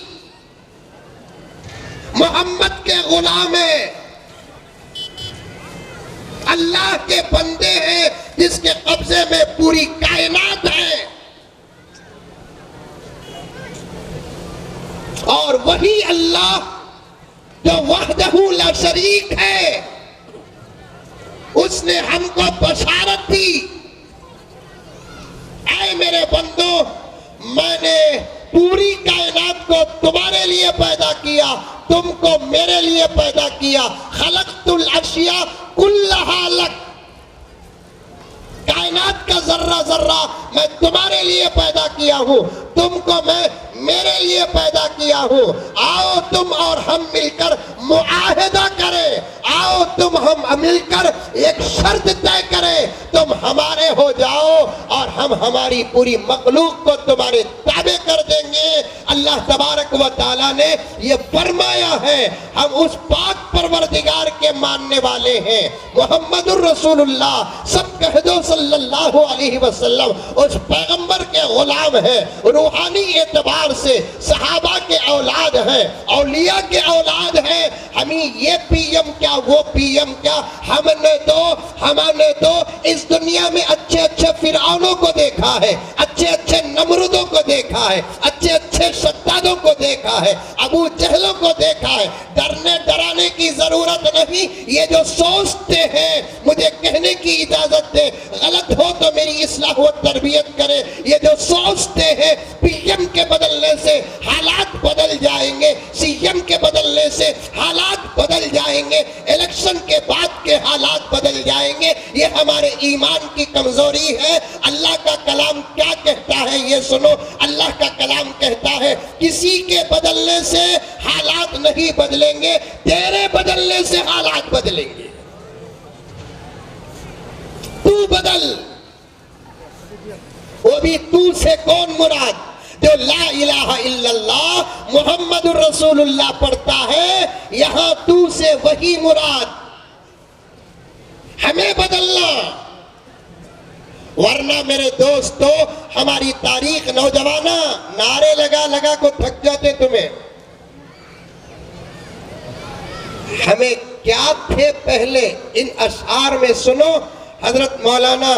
محمد کے غلام ہیں. اللہ کے بندے ہیں جس کے قبضے میں پوری کائنات ہے. اور وہی اللہ جو وحدہ لا شریک ہے اس نے ہم کو بشارت دی. اے میرے بندو میں نے پوری کائنات کو تمہارے لیے پیدا کیا. تم کو میرے لیے پیدا کیا. خلقت الاشیاء کلھا لک. کائنات کا ذرہ ذرہ میں تمہارے لیے پیدا کیا ہوں. تم کو میں میرے لیے پیدا کیا ہوں. آؤ تم اور ہم مل کر معاہدہ کریں. آؤ تم ہم مل کر ایک شرط طے کریں. تم ہمارے ہو جاؤ اور ہم ہماری پوری مخلوق کو تمہارے تابع کر دیں گے. اللہ تبارک و تعالیٰ نے یہ فرمایا ہے. ہم اس پاک پروردگار کے ماننے والے ہیں. محمد الرسول اللہ سب کہہ دو صلی اللہ علیہ وسلم اس پیغمبر کے غلام ہیں. روحانی اعتبار سے صحابہ کے اولاد ہیں. اولیاء کے اولاد ہیں. ہمیں یہ پی ایم کیا وہ پی ایم کیا. ہم نے تو اس دنیا میں اچھے اچھے فرعونوں کو دیکھا ہے. اچھے اچھے نمرودوں کو دیکھا ہے. اچھے اچھے شدادوں کو دیکھا ہے. ابو جہلوں کو دیکھا ہے. ڈرنے ڈرانے کی ضرورت نہیں. یہ جو سوچتے ہیں مجھے کہنے کی اجازت دے غلط ہو تو میری اصلاح و تربیت کرے. یہ جو سوچتے ہیں پی ایم کے بدلنے سے حالات بدل جائیں گے. سی ایم کے بدلنے سے حالات بدل جائیں گے. الیکشن کے بعد کے حالات بدل جائیں گے. یہ ہمارے ایمان کی کمزوری ہے. اللہ کا کلام کیا کہتا ہے یہ سنو. اللہ کا کلام کہتا ہے کسی کے بدلنے سے حالات نہیں بدلیں گے. تیرے بدلنے سے حالات بدلیں گے. تو بدل. وہ بھی تو سے کون مراد؟ جو لا الہ الا اللہ محمد الرسول اللہ پڑھتا ہے. یہاں تو سے وہی مراد. ہمیں بدلنا. ورنہ میرے دوستو ہماری تاریخ نوجوانہ نعرے لگا لگا کو تھک جاتے تمہیں. ہمیں کیا تھے پہلے ان اشعار میں سنو. حضرت مولانا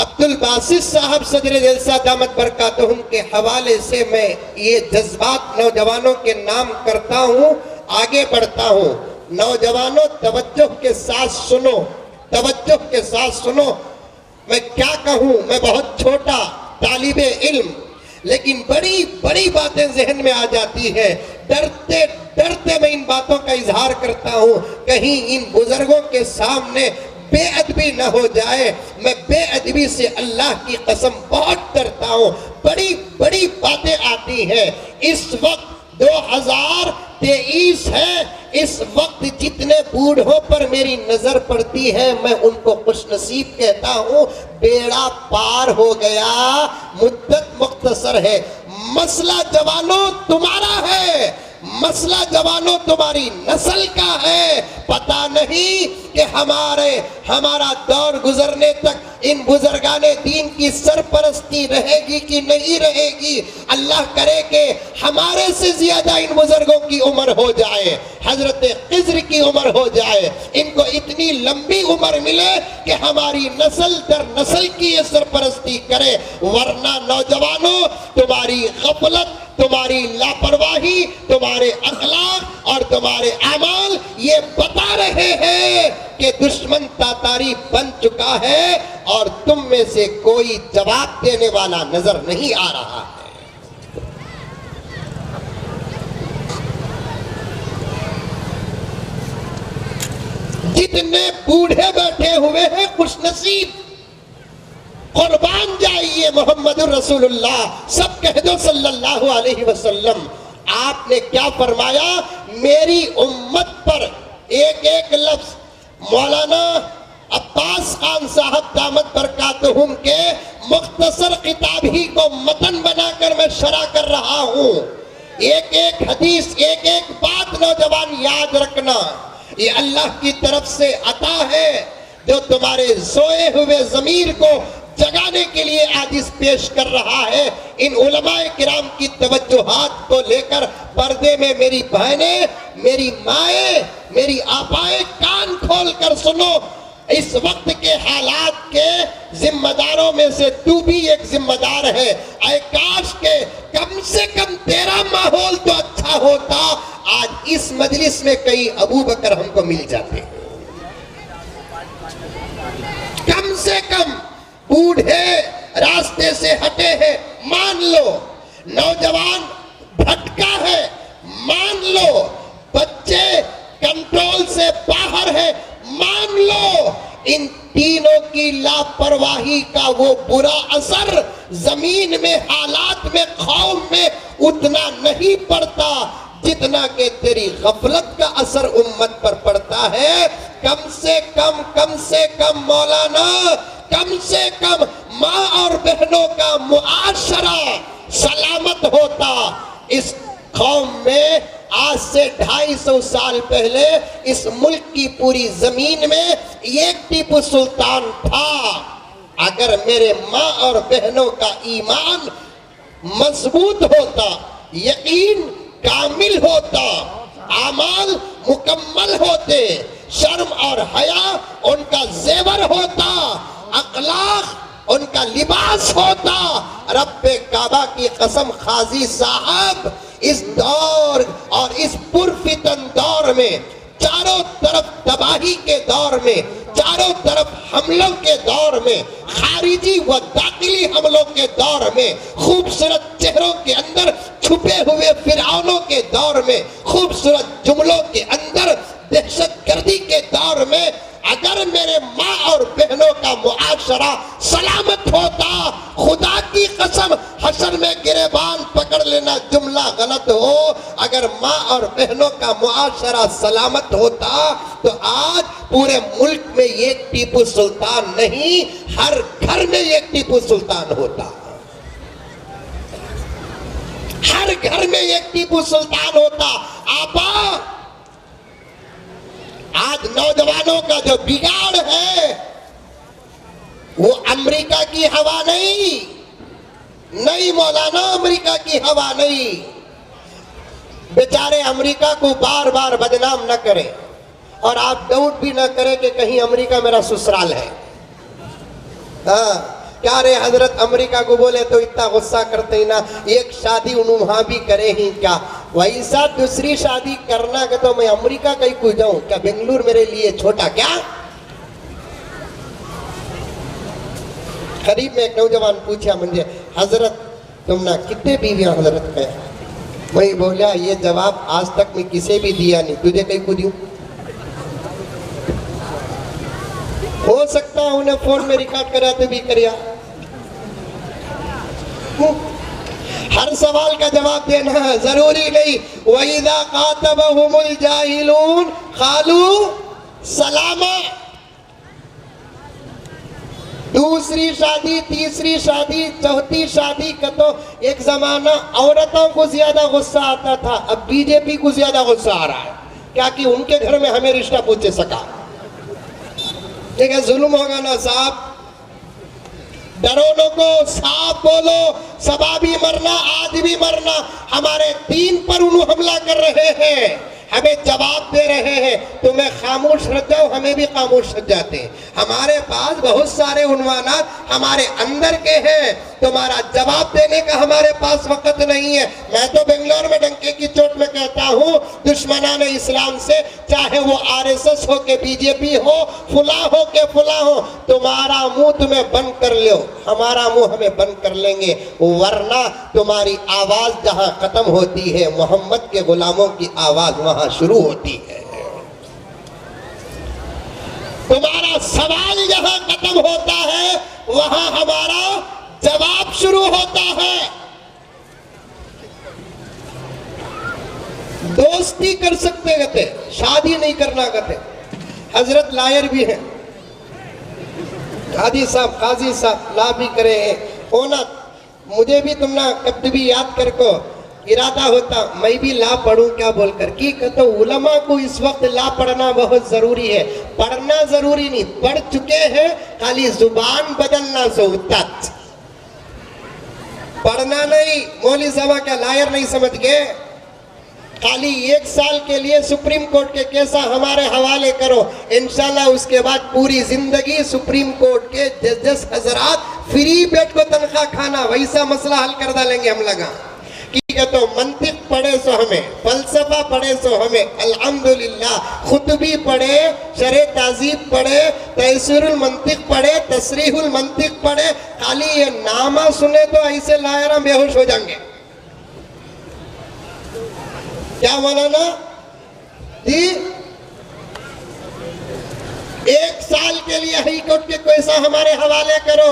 عبد الباسط صاحب صدر جلسہ دامت برکاتہم کے حوالے سے میں یہ جذبات نوجوانوں کے نام کرتا ہوں. آگے بڑھتا ہوں. نوجوانوں توجہ کے ساتھ سنو. توجہ کے ساتھ سنو. میں کیا کہوں. میں بہت چھوٹا طالب علم لیکن بڑی بڑی باتیں ذہن میں آ جاتی ہے. ڈرتے ڈرتے میں ان باتوں کا اظہار کرتا ہوں، کہیں ان بزرگوں کے سامنے بے ادبی نہ ہو جائے۔ میں بے ادبی سے اللہ کی قسم بہت ڈرتا ہوں۔ بڑی بڑی باتیں آتی ہیں۔ اس وقت 2023 ہے، اس وقت جتنے بوڑھوں پر میری نظر پڑتی ہے میں ان کو خوش نصیب کہتا ہوں۔ بیڑا پار ہو گیا، مدت مختصر ہے۔ مسئلہ جوانوں تمہارا ہے، مسئلہ جوانوں تمہاری نسل کا ہے۔ پتہ نہیں کہ ہمارا دور گزرنے تک ان بزرگان دین کی سرپرستی رہے گی کہ نہیں رہے گی۔ اللہ کرے کہ ہمارے سے زیادہ ان بزرگوں کی عمر ہو جائے، حضرت خضر کی عمر ہو جائے، ان کو اتنی لمبی عمر ملے کہ ہماری نسل در نسل کی یہ سرپرستی کرے۔ ورنہ نوجوانوں، تمہاری غفلت، تمہاری لاپرواہی، تمہارے اخلاق اور تمہارے اعمال یہ بتا رہے ہیں کہ دشمن تاتاری بن چکا ہے اور تم میں سے کوئی جواب دینے والا نظر نہیں آ رہا ہے۔ جتنے بوڑھے بیٹھے ہوئے ہیں خوش نصیب، قربان جائیے محمد رسول اللہ، سب کہہ دو صلی اللہ علیہ وسلم۔ آپ نے کیا فرمایا؟ میری امت پر ایک ایک لفظ مولانا عباس خان صاحب دامت برکاتہم کے مختصر کتاب ہی کو متن بنا کر میں شرح کر رہا ہوں۔ ایک ایک حدیث، ایک ایک بات نوجوان یاد رکھنا، یہ اللہ کی طرف سے عطا ہے جو تمہارے سوئے ہوئے ضمیر کو جگانے کے لیے آج اس پیش کر رہا ہے۔ ان علماء کرام کی توجہات کو لے کر پردے میں میری بہنیں، میری مائیں، میری آپائیں کان کھول کر سنو۔ اس وقت کے حالات کے ذمہ داروں میں سے تو بھی ایک ذمہ دار ہے۔ اے کاش کے کم سے کم تیرا ماحول تو اچھا ہوتا، آج اس مجلس میں کئی ابو بکر ہم کو مل جاتے۔ کم سے کم بوڑھے راستے سے ہٹے ہیں، مان لو۔ نوجوان بھٹکا ہے، مان لو۔ بچے کنٹرول سے باہر ہے، مان لو۔ ان تینوں کی لاپرواہی کا وہ برا اثر زمین میں، حالات میں، قوم میں اتنا نہیں پڑتا جتنا کہ تیری غفلت کا اثر امت پر پڑتا ہے۔ کم سے کم مولانا، کم سے کم ماں اور بہنوں کا معاشرہ سلامت ہوتا۔ اس قوم میں آج سے 250 سال پہلے اس ملک کی پوری زمین میں ایک ٹیپو سلطان تھا۔ اگر میرے ماں اور بہنوں کا ایمان مضبوط ہوتا، یقین کامل ہوتا، اعمال مکمل ہوتے، شرم اور حیا ان کا زیور ہوتا، اخلاق ان کا لباس ہوتا، رب کعبہ کی قسم قاضی صاحب اس دور اور اس پرفتن دور میں، چاروں طرف تباہی کے دور میں، چاروں طرف حملوں کے دور میں، خارجی و داخلی حملوں کے دور میں، خوبصورت چہروں کے اندر چھپے ہوئے فرعونوں کے دور میں، خوبصورت جملوں کے اندر دہشت گردی کے دور میں، اگر میرے ماں اور بہنوں کا معاشرہ سلامت ہوتا، خدا کی قسم حشر میں گریبان پکڑ لینا جملہ غلط ہو، اگر ماں اور بہنوں کا معاشرہ سلامت ہوتا تو آج پورے ملک میں ایک ٹیپو سلطان نہیں، ہر گھر میں ایک ٹیپو سلطان ہوتا، ہر گھر میں ایک ٹیپو سلطان ہوتا۔ آپا، آج نوجوانوں کا جو بگاڑ ہے وہ امریکہ کی ہوا نہیں مولانا، امریکہ کی ہوا نہیں۔ بیچارے امریکہ کو بار بار بدنام نہ کریں، اور آپ ڈاؤٹ بھی نہ کریں کہ کہیں امریکہ میرا سسرال ہے۔ کیا رے حضرت امریکہ کو بولے تو اتنا غصہ کرتے ہی نا، ایک شادی انہوں وہاں بھی کرے ہی کیا، ویسا دوسری شادی کرنا کہ تو میں امریکہ کہیں کو جاؤں کیا، بنگلور میرے لیے چھوٹا کیا۔ قریب میں ایک نوجوان پوچھا مجھے، حضرت تم نہ کتنے بیویاں حضرت کہے، میں بولا یہ جواب آج تک میں کسی بھی دیا نہیں, تجھے کہیں کو دیوں؟ ہو سکتا ہے انہیں فون میں ریکارڈ کراتے بھی کریا. ہر سوال کا جواب دینا ضروری نہیں. وَإِذَا قَاتَبَهُمُ الْجَاهِلُونَ قَالُوا سَلَامًا. دوسری شادی, تیسری شادی, چوتھی شادی کا تو ایک زمانہ عورتوں کو زیادہ غصہ آتا تھا, اب بی جے پی کو زیادہ غصہ آ رہا ہے. کیا کہ ان کے گھر میں ہمیں رشتہ پوچھے سکا. دیکھیں ظلم ہوگا نا صاحب. ڈرونوں کو صاف بولو, صبا بھی مرنا, آج بھی مرنا. ہمارے دین پر انہوں حملہ کر رہے ہیں, ہمیں جواب دے رہے ہیں. تمہیں خاموش رہ جاؤ, ہمیں بھی خاموش رہ جاتے ہیں. ہمارے پاس بہت سارے عنوانات ہمارے اندر کے ہیں, تمہارا جواب دینے کا ہمارے پاس وقت نہیں ہے. میں تو بنگلور میں ڈنکے کی چوٹ میں کہتا ہوں, دشمنان اسلام سے, چاہے وہ RSS ہو کہ BJP ہو, فلاں ہو کہ فلاں ہو, تمہارا منہ تمہیں بند کر لو, ہمارا منہ ہمیں بند کر لیں گے. ورنہ تمہاری آواز جہاں ختم ہوتی ہے, محمد کے غلاموں کی آواز وہاں شروع ہوتی ہے. تمہارا سوال جہاں ختم ہوتا ہے, وہاں ہمارا جواب شروع ہوتا ہے. دوستی کر سکتے کہتے, شادی نہیں کرنا کہتے. حضرت لائر بھی ہیں, قاضی صاحب, قاضی صاحب لا بھی کرے ہیں. ہونا مجھے بھی تم نہ کبھی بھی یاد کر کو ارادہ ہوتا میں بھی لا پڑھوں کیا بول کر. کی کہتا علماء کو اس وقت لا پڑھنا بہت ضروری ہے. پڑھنا ضروری نہیں, پڑھ چکے ہیں, خالی زبان بدلنا ضرورت. پڑھنا نہیں. مولوی صاحب کیا لائر نہیں سمجھ گئے؟ خالی 1 سال کے لیے سپریم کورٹ کے کیسا ہمارے حوالے کرو, انشاءاللہ اس کے بعد پوری زندگی سپریم کورٹ کے ججز حضرات فری بیٹھ کو تنخواہ کھانا, ویسا مسئلہ حل کر ڈالیں گے ہم لگا. کہ تو منطق پڑھے سو ہمیں, فلسفہ پڑھے سو ہمیں, الحمدللہ خطبی پڑھے, شرح تہذیب پڑھے, تیسیر المنطق پڑھے, تصریح المنطق پڑھے. خالی یہ نامہ سنے تو ایسے لائرہ بے ہوش ہو جائیں گے. کیا مولانا جی 1 سال کے لیے ہائی کورٹ کے کوئیسا ہمارے حوالے کرو.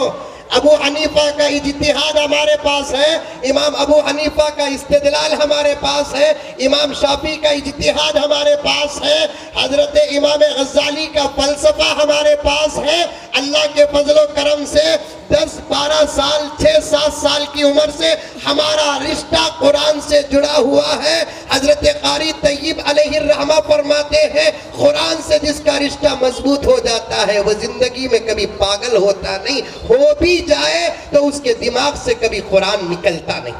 ابو حنیفہ کا اجتہاد ہمارے پاس ہے, امام ابو حنیفہ کا استدلال ہمارے پاس ہے, امام شافعی کا اجتہاد ہمارے پاس ہے, حضرت امام غزالی کا فلسفہ ہمارے پاس ہے. اللہ کے فضل و کرم سے 10-12 سال 6-7 سال کی عمر سے ہمارا رشتہ قرآن سے جڑا ہوا ہے. حضرت قاری طیب علیہ الرحمہ فرماتے ہیں, قرآن سے جس کا رشتہ مضبوط ہو جاتا ہے وہ زندگی میں کبھی پاگل ہوتا نہیں, ہو بھی جائے تو اس کے دماغ سے کبھی قرآن نکلتا نہیں.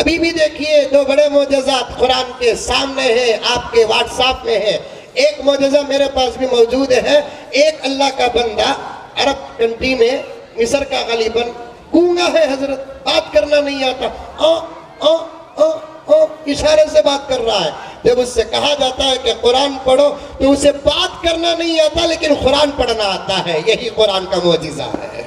ابھی بھی دیکھیے 2 بڑے معجزات قرآن کے سامنے ہیں, آپ کے واٹس ایپ میں ہیں. ایک معجزہ میرے پاس بھی موجود ہے. ایک اللہ کا بندہ عرب کنٹری میں, مصر کا غالباً, گونگا ہے حضرت, بات کرنا نہیں آتا, اشارے سے بات کر رہا ہے. جب اس سے کہا جاتا ہے کہ قرآن پڑھو تو اسے بات کرنا نہیں آتا لیکن قرآن پڑھنا آتا ہے. یہی قرآن کا معجزہ ہے.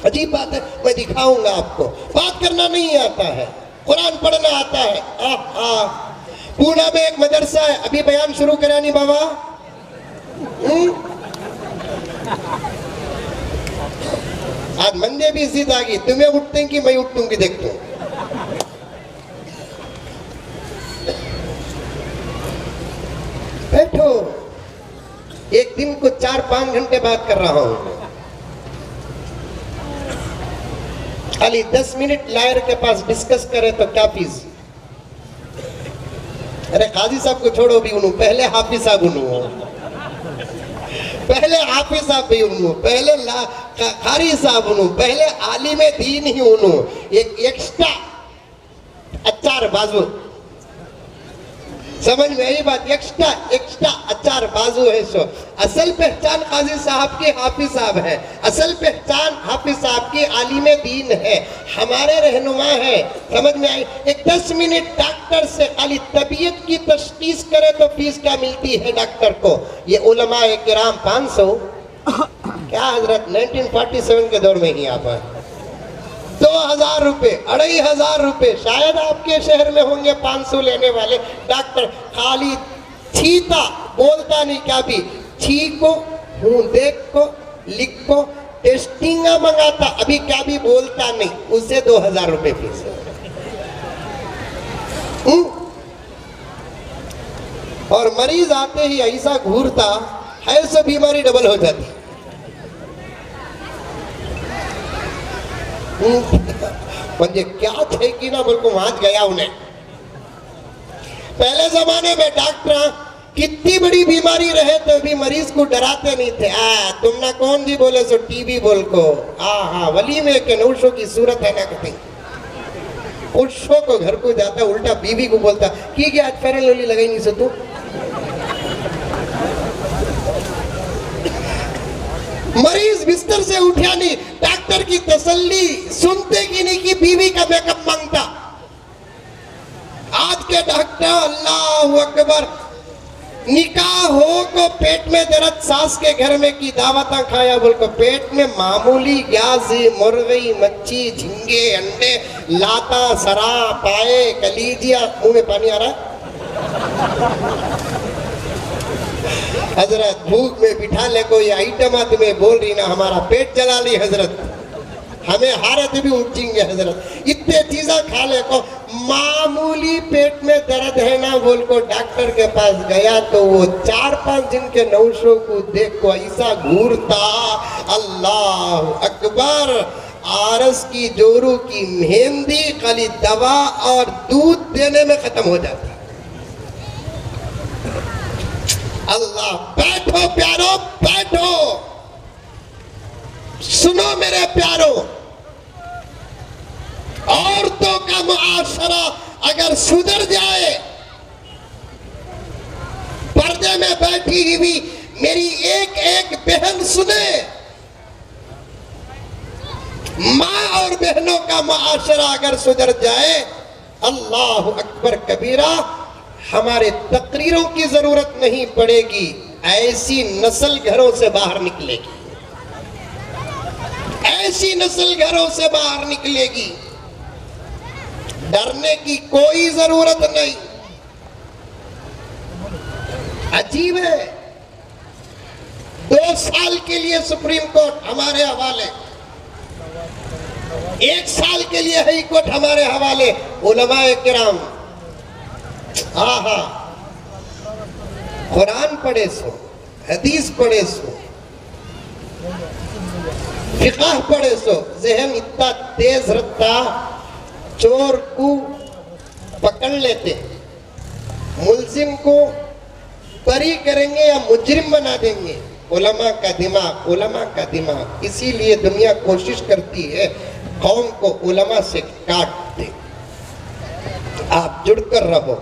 عجیب بات ہے, میں دکھاؤں گا آپ کو. بات کرنا نہیں آتا ہے, قرآن پڑھنا آتا ہے. پونا میں ایک مدرسہ ہے, ابھی بیان شروع کرانی بابا. آج مندے بھی ضد آگئی, تمہیں اٹھتے ہیں کہ میں اٹھوں گی دیکھتا ہوں. بیٹھو, ایک دن کو 4-5 گھنٹے بات کر رہا ہوں. خالی 10 منٹ لائر کے پاس ڈسکس کرے تو کیا فیس. ارے قاضی صاحب کو چھوڑو بھی انہوں, پہلے حافظ صاحب انہوں, پہلے حافظ صاحب بھی انہوں, پہلے قاری صاحب انہوں, پہلے عالم دین ہی انہوں. ایک ایکسٹرا اچار بازو, سمجھ میں یہی بات, ایکسٹرا اچار بازو ہے. سو اصل پہچان قاضی صاحب کی حافظ صاحب ہے, اصل پہچان حافظ صاحب کی عالم دین ہے, ہمارے رہنما ہے. سمجھ میں آئی. ایک 10 منٹ ڈاکٹر سے خالی طبیعت کی تشخیص کرے تو فیس کیا ملتی ہے ڈاکٹر کو؟ یہ علماء کرام 500 کیا حضرت 1947 کے دور میں ہی آپ ہیں. 2000 روپے 2500 روپے. شاید آپ کے شہر میں ہوں گے 500 لینے والے ڈاکٹر. خالی چھیتا بولتا نہیں کیا بھی چھیک کو ہوں دیکھ کو لکھ کو ٹیسٹنگا منگاتا ابھی کیا بھی بولتا نہیں اسے 2000 روپے فیس. اور مریض آتے ہی ایسا گھورتا ہے سو بیماری ڈبل ہو جاتی. مجھے کیا تھے کہ نہ ملک وہاں گیا انہیں. پہلے زمانے میں ڈاکٹر کتنی بڑی بیماری رہے تو بھی مریض کو ڈراتے نہیں تھے. تم نہ کون بھی بولے سو ٹی بی بول کو. ہاں ولی میں کہ نوشوں کی صورت ہے نہ کہتے خوشوں کو گھر کو جاتا الٹا بیوی کو بولتا کی کہ آج فیرن لولی لگائی نہیں سو تو. مریض بستر سے اٹھا نہیں ڈاکٹر کی تسلی سنتے کی نہیں کہ بیوی کا میک اپ مانگتا. آج کے ڈاکٹر اللہ اکبر نکاح ہو کو پیٹ میں درد ساس کے گھر میں کی دعوتاں کھایا بول کو پیٹ میں معمولی گیازی مرغی مچھی جھنگے انڈے لاتا سرا پائے کلیجیا منہ میں پانی آ رہا ہے. حضرت بھوک میں بٹھا لے کو یہ آئٹم تمہیں بول رہی نا ہمارا پیٹ جلا لی حضرت ہمیں حالت بھی اٹھیں گے حضرت اتنے چیزیں کھا لے کو معمولی پیٹ میں درد ہے نا بول کو ڈاکٹر کے پاس گیا تو وہ 4-5 دن کے نوشوں کو دیکھ کو ایسا گھورتا. اللہ اکبر. آرس کی جورو کی مہندی خالی دوا اور دودھ دینے میں ختم ہو جاتا. اللہ بیٹھو پیارو بیٹھو سنو میرے پیارو. عورتوں کا معاشرہ اگر سدھر جائے پردے میں بیٹھی ہوئی میری ایک ایک بہن سنے ماں اور بہنوں کا معاشرہ اگر سدھر جائے اللہ اکبر کبیرہ ہمارے تقریروں کی ضرورت نہیں پڑے گی. ایسی نسل گھروں سے باہر نکلے گی. ایسی نسل گھروں سے باہر نکلے گی. ڈرنے کی کوئی ضرورت نہیں. عجیب ہے 2 سال کے لیے سپریم کورٹ ہمارے حوالے 1 سال کے لیے ہائی کورٹ ہمارے حوالے. علماء کرام قرآن پڑھے سو حدیث پڑھے سو فقہ پڑھے سو ذہن اتنا تیز رکھتا چور کو پکڑ لیتے ملزم کو بری کریں گے یا مجرم بنا دیں گے. علماء کا دماغ اسی لیے دنیا کوشش کرتی ہے قوم کو علماء سے کاٹ دے. آپ جڑ کر رہو.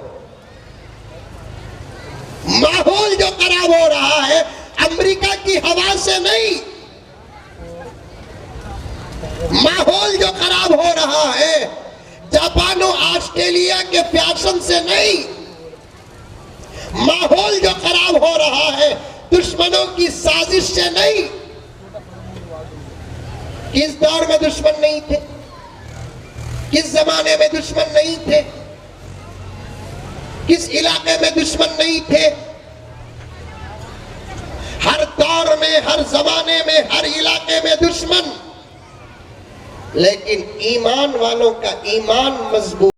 ماحول جو خراب ہو رہا ہے امریکہ کی ہوا سے نہیں. ماحول جو خراب ہو رہا ہے جاپان و آسٹریلیا کے فیشن سے نہیں. ماحول جو خراب ہو رہا ہے دشمنوں کی سازش سے نہیں. کس دور میں دشمن نہیں تھے کس زمانے میں دشمن نہیں تھے کس علاقے میں دشمن نہیں تھے. ہر دور میں ہر زمانے میں ہر علاقے میں دشمن. لیکن ایمان والوں کا ایمان مضبوط